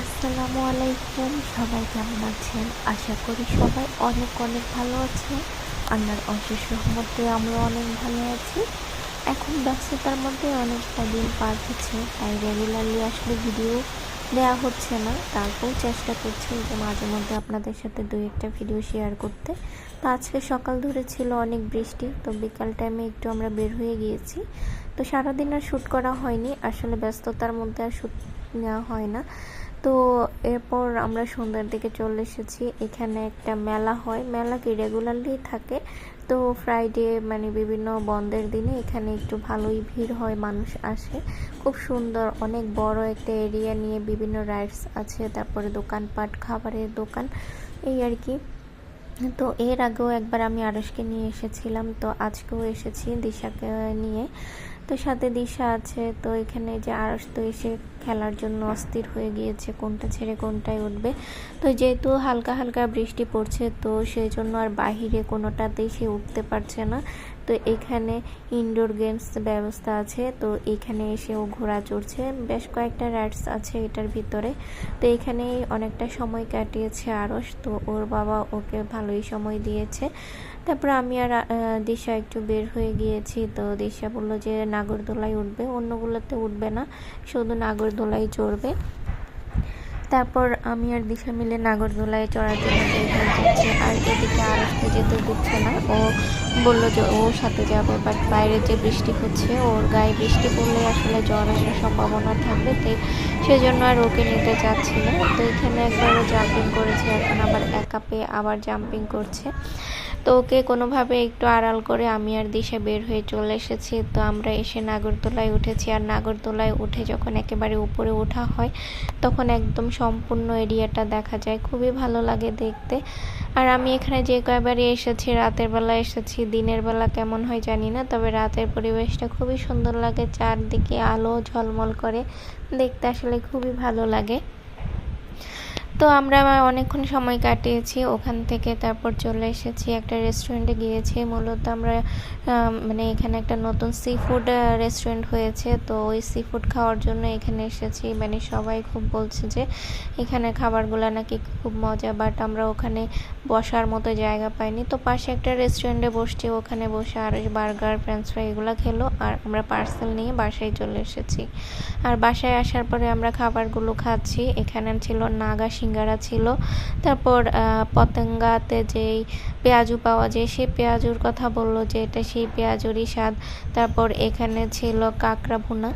আসসালামু আলাইকুম, সবাই কেমন আছেন? আশা করি সবাই অনেক অনেক ভালো আছেন। আল্লাহর অশেষ রহমতে আমরা অনেক ভালো আছি। এখন ব্যস্ততার মধ্যে অনেকটা দিন পার হচ্ছে, তাই রেগুলারলি আসলে ভিডিও দেওয়া হচ্ছে না। তারপর চেষ্টা করছি যে মাঝে মধ্যে আপনাদের সাথে দুই একটা ভিডিও শেয়ার করতে। তো আজকে সকাল ধরে ছিল অনেক বৃষ্টি, তো বিকাল টাইমে একটু আমরা বের হয়ে গিয়েছি। তো সারাদিন আর শ্যুট করা হয়নি, আসলে ব্যস্ততার মধ্যে আর শ্যুট নেওয়া হয় না। তো এরপর আমরা সন্ধ্যার দিকে চলে এসেছি। এখানে একটা মেলা হয়, মেলা কি রেগুলারলি থাকে। তো ফ্রাইডে মানে বিভিন্ন বন্ধের দিনে এখানে একটু ভালোই ভিড় হয়, মানুষ আসে। খুব সুন্দর, অনেক বড় একটা এরিয়া নিয়ে বিভিন্ন রাইডস আছে, তারপরে দোকানপাট, খাবারের দোকান, এই আর কি। তো এর আগেও একবার আমি আরশকে নিয়ে এসেছিলাম, তো আজকেও এসেছি দিশাকে নিয়ে। তো সাথে দিশা আছে। তো এখানে যে আরশ তো এসে খেলার জন্য অস্থির হয়ে গিয়েছে, কোনটা ছেড়ে কোনটায় উঠবে। তো যেহেতু হালকা হালকা বৃষ্টি পড়ছে, তো সেই জন্য আর বাহিরে কোনোটাতেই সে উঠতে পারছে না। তো এখানে ইনডোর গেমস ব্যবস্থা আছে, তো এখানে এসেও ঘোড়া চড়ছে, বেশ কয়েকটা রাইডস আছে এটার ভিতরে। তো এখানেই অনেকটা সময় কাটিয়েছে আরশ, তো ওর বাবা ওকে ভালোই সময় দিয়েছে। তারপর আমি আর দিশা একটু বের হয়ে গিয়েছি। তো দিশা বললো যে নাগরদোলায় উঠবে, অন্যগুলোতে উঠবে না, শুধু নাগরদোলায় চড়বে। তারপর আমি আর দিশা মিলে নাগরদোলায় চড়ার জন্য বের হয়ে যাচ্ছি। আর এদিকে আরশকে যেতে দিচ্ছে না, ও বললো যে ওর সাথে যাবে, বাট বাইরে যে বৃষ্টি হচ্ছে, ওর গায়ে বৃষ্টি পড়লে আসলে জ্বর আসার সম্ভাবনা থাকবে, তাই সেজন্য আর ওকে নিতে চাচ্ছি না। তো এখানে একবারও জাম্পিং করেছে, এখন আবার একা পেয়ে আবার জাম্পিং করছে। তো ওকে কোনোভাবে একটু আড়াল করে আমি আর দিশা বের হয়ে চলে এসেছি। তো আমরা এসে নাগরদোলায় উঠেছি, আর নাগরদোলায় উঠে যখন একেবারে উপরে ওঠা হয়, তখন একদম সম্পূর্ণ এরিয়াটা দেখা যায়, খুবই ভালো লাগে দেখতে। আর আমি এখানে যে কয়বারই এসেছি, রাতের বেলা এসেছি, দিনের বেলা কেমন হয় জানি না, তবে রাতের পরিবেশটা খুবই সুন্দর লাগে, চারদিকে আলো ঝলমল করে, দেখতে আসলে খুবই ভালো লাগে। তো আমরা অনেকক্ষণ সময় কাটিয়েছি ওখান থেকে। তারপর চলে এসেছি একটা রেস্টুরেন্টে গিয়েছি। মূলত আমরা মানে এখানে একটা নতুন সি ফুড রেস্টুরেন্ট হয়েছে, তো ওই সি ফুড খাওয়ার জন্য এখানে এসেছি। মানে সবাই খুব বলছে যে এখানে খাবারগুলো নাকি খুব মজা, বাট আমরা ওখানে বসার মতো জায়গা পাইনি। তো পাশে একটা রেস্টুরেন্টে বসছি, ওখানে বসে আর বার্গার, ফ্রেঞ্চ ফ্রাই এগুলো খেলো, আর আমরা পার্সেল নিয়ে বাসায় চলে এসেছি। আর বাসায় আসার পরে আমরা খাবারগুলো খাচ্ছি। এখানে ছিল নাগা সিঙ্গারা ছিল, তারপর পতেঙ্গাতে যেই পেঁয়াজু পাওয়া যায়, সেই পেঁয়াজুর কথা বললো যে এটা সেই পেঁয়াজুরই স্বাদ। তারপর এখানে ছিল কাঁকড়া ভুনা।